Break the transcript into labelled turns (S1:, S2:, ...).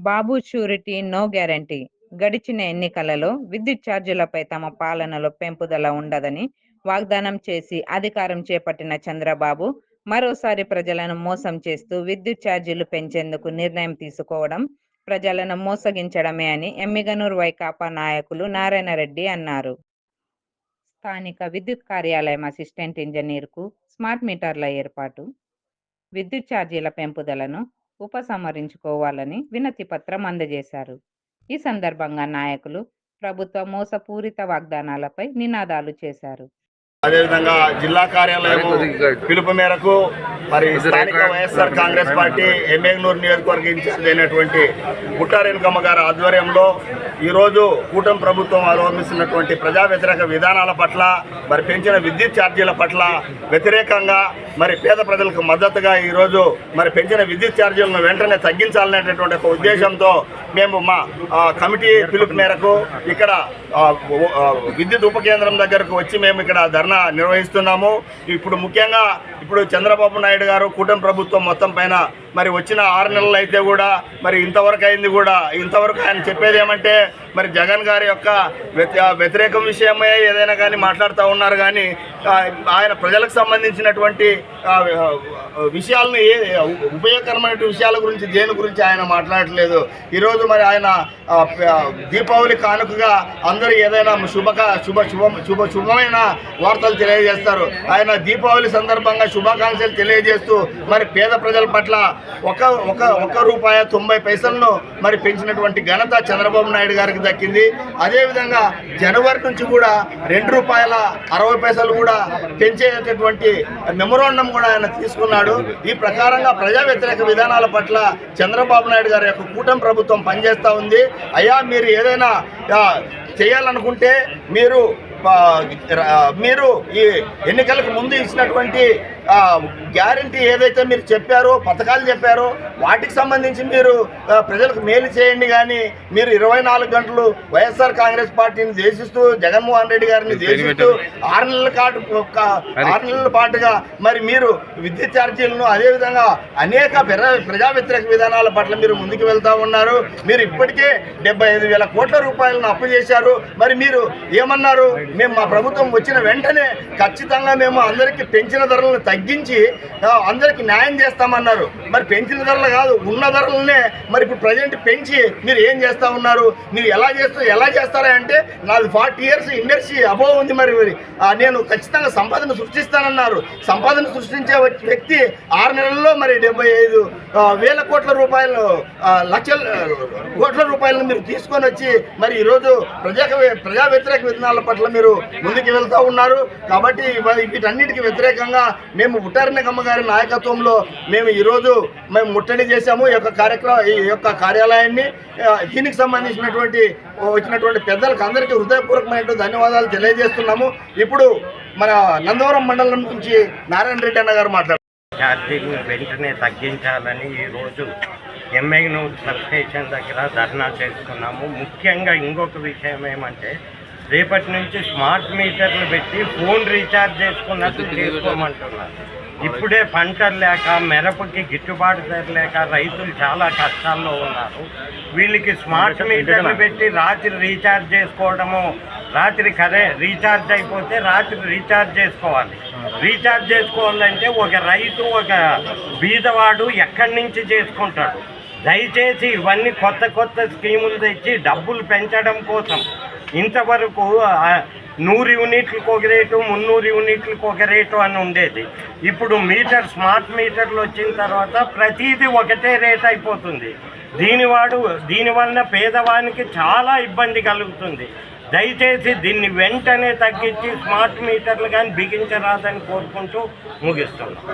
S1: బాబు surety no guarantee. గడిచిన ఎన్నికలలో విద్యుత్ ఛార్జీలపై తమ పాలనలో పెంపుదల ఉండదని వాగ్దానం చేసి అధికారం చేపట్టిన చంద్రబాబు మరోసారి ప్రజలను మోసం చేస్తూ విద్యుత్ ఛార్జీలు పెంచేందుకు నిర్ణయం తీసుకోవడం ప్రజలను మోసగించడమే అని ఎమ్మిగనూరు వైకాపా నాయకులు నారాయణరెడ్డి అన్నారు. స్థానిక విద్యుత్ కార్యాలయం అసిస్టెంట్ ఇంజనీర్కు స్మార్ట్ మీటర్ల ఏర్పాటు, విద్యుత్ ఛార్జీల పెంపుదలను ఉపసంహరించుకోవాలని వినతి పత్రం అందజేశారు. ఈ సందర్భంగా నాయకులు ప్రభుత్వ మోసపూరిత వాగ్దానాలపై నినాదాలు చేశారు.
S2: అదేవిధంగా జిల్లా కార్యాలయం పిలుపు మేరకు మరి స్థానిక వైఎస్ఆర్ కాంగ్రెస్ పార్టీ ఎమ్మిగనూరు నియోజకవర్గ ఇన్ఛార్జ్ అయినటువంటి పుట్టారేణుకమ్మ గారి ఆధ్వర్యంలో ఈరోజు కూటమి ప్రభుత్వం అవలంబిస్తున్నటువంటి ప్రజా వ్యతిరేక విధానాల పట్ల మరి పెంచిన విద్యుత్ ఛార్జీల పట్ల వ్యతిరేకంగా మరి పేద ప్రజలకు మద్దతుగా ఈరోజు మరి పెంచిన విద్యుత్ ఛార్జీలను వెంటనే తగ్గించాలనేటటువంటి ఒక ఉద్దేశంతో మేము మా కమిటీ పిలుపు మేరకు ఇక్కడ విద్యుత్ ఉప కేంద్రం దగ్గరకు వచ్చి మేము ఇక్కడ ధర్నా నిర్వహిస్తున్నాము. ఇప్పుడు ముఖ్యంగా చంద్రబాబు నాయుడు గారు కూటమి ప్రభుత్వం మొత్తం పైన మరి వచ్చిన 6 నెలలు అయితే కూడా మరి ఇంతవరకు అయింది కూడా ఇంతవరకు ఆయన చెప్పేది ఏమంటే మరి జగన్ గారి యొక్క వ్యతిరేకం విషయమే ఏదైనా కానీ మాట్లాడుతూ ఉన్నారు, కానీ ఆయన ప్రజలకు సంబంధించినటువంటి విషయాలను ఉపయోగకరమైన విషయాల గురించి దేని గురించి ఆయన మాట్లాడట్లేదు. ఈరోజు మరి ఆయన దీపావళి కానుకగా అందరూ ఏదైనా శుభమైన వార్తలు తెలియజేస్తారు. ఆయన దీపావళి సందర్భంగా శుభాకాంక్షలు తెలియజేస్తూ మరి పేద ప్రజల పట్ల ₹1.90 మరి పెంచినటువంటి ఘనత చంద్రబాబు నాయుడు గారికి దక్కింది. అదేవిధంగా జనవరి నుంచి కూడా ₹2.60 కూడా పెంచేటటువంటి మెమోరాండం కూడా ఆయన తీసుకున్నాడు. ఈ ప్రకారంగా ప్రజా వ్యతిరేక విధానాల పట్ల చంద్రబాబు నాయుడు గారి యొక్క కూటమి ప్రభుత్వం పనిచేస్తూ ఉంది. అయ్యా, మీరు ఏదైనా చేయాలనుకుంటే మీరు ఈ ఎన్నికలకు ముందు ఇచ్చినటువంటి గ్యారంటీ ఏదైతే మీరు చెప్పారో, పథకాలు చెప్పారో వాటికి సంబంధించి మీరు ప్రజలకు మేలు చేయండి. కానీ మీరు 24 గంటలు వైఎస్ఆర్ కాంగ్రెస్ పార్టీని దేశిస్తూ జగన్మోహన్ రెడ్డి గారిని దేశిస్తూ 6 నెలల పాటుగా మరి మీరు విద్యుత్ ఛార్జీలను అదేవిధంగా అనేక ప్రజా వ్యతిరేక విధానాల పట్ల మీరు ముందుకు వెళ్తూ ఉన్నారు. మీరు ఇప్పటికే 75,000 కోట్ల రూపాయలను అప్పు చేశారు. మరి మీరు ఏమన్నారు? మేము మా ప్రభుత్వం వచ్చిన వెంటనే ఖచ్చితంగా మేము అందరికీ పెంచిన ధరలను తగ్గించి అందరికీ న్యాయం చేస్తామన్నారు. మరి పెంచిన ధరలు కాదు, ఉన్న ధరలనే మరి ఇప్పుడు ప్రజెంట్ పెంచి మీరు ఏం చేస్తూ ఉన్నారు? మీరు ఎలా చేస్తారా అంటే నాది 40 years ఇండస్ట్రీ అబోవ్ ఉంది. మరి నేను ఖచ్చితంగా సంపాదన సృష్టిస్తానన్నారు. సంపాదన సృష్టించే వ్యక్తి 6 నెలల్లో మరి 75,000 కోట్ల రూపాయలను మీరు తీసుకొని వచ్చి మరి ఈరోజు ప్రజా వ్యతిరేక విధానాల పట్ల మీరు ముందుకు వెళ్తూ ఉన్నారు. కాబట్టి వీటన్నిటికీ వ్యతిరేకంగా మేము పుట్టారేణుకమ్మ గారి నాయకత్వంలో మేము ఈరోజు ముట్టడి చేశాము ఈ యొక్క కార్యాలయాన్ని. దీనికి సంబంధించినటువంటి వచ్చినటువంటి పెద్దలకు అందరికీ హృదయపూర్వకమైన ధన్యవాదాలు తెలియజేస్తున్నాము. ఇప్పుడు మన నందవరం మండలం నుంచి నారాయణ రెడ్డి అన్న గారు మాట్లాడారు.
S3: ఛార్జీలను వెంటనే తగ్గించాలని ఈరోజు ఎమ్మిగనూరు సబ్ స్టేషన్ దగ్గర ధర్నా చేస్తున్నాము. ముఖ్యంగా ఇంకొక విషయం ఏమంటే రేపటి నుంచి స్మార్ట్ మీటర్లు పెట్టి ఫోన్ రీఛార్జ్ చేసుకున్నట్టు చేసుకోమంటున్నారు. ఇప్పుడే పంటలు లేక మిరపకి గిట్టుబాటు ధర లేక రైతులు చాలా కష్టాల్లో ఉన్నారు. వీళ్ళకి స్మార్ట్ మీటర్లు పెట్టి రాత్రి రీఛార్జ్ చేసుకోవడము, రాత్రి రీఛార్జ్ అయిపోతే రాత్రి రీఛార్జ్ చేసుకోవాలంటే ఒక రైతు ఒక బీదవాడు ఎక్కడి నుంచి చేసుకుంటాడు? దయచేసి ఇవన్నీ కొత్త స్కీములు తెచ్చి డబ్బులు పెంచడం కోసం ఇంతవరకు 100 యూనిట్లకు ఒక రేటు, 300 యూనిట్లకు ఒక రేటు అని ఉండేది. ఇప్పుడు స్మార్ట్ మీటర్లు వచ్చిన తర్వాత ప్రతిదీ ఒకటే రేట్ అయిపోతుంది. దీనివల్ల పేదవానికి చాలా ఇబ్బంది కలుగుతుంది. దయచేసి దీన్ని వెంటనే తగ్గించి స్మార్ట్ మీటర్లు కానీ బిగించరాదని కోరుకుంటూ ముగిస్తున్నాం.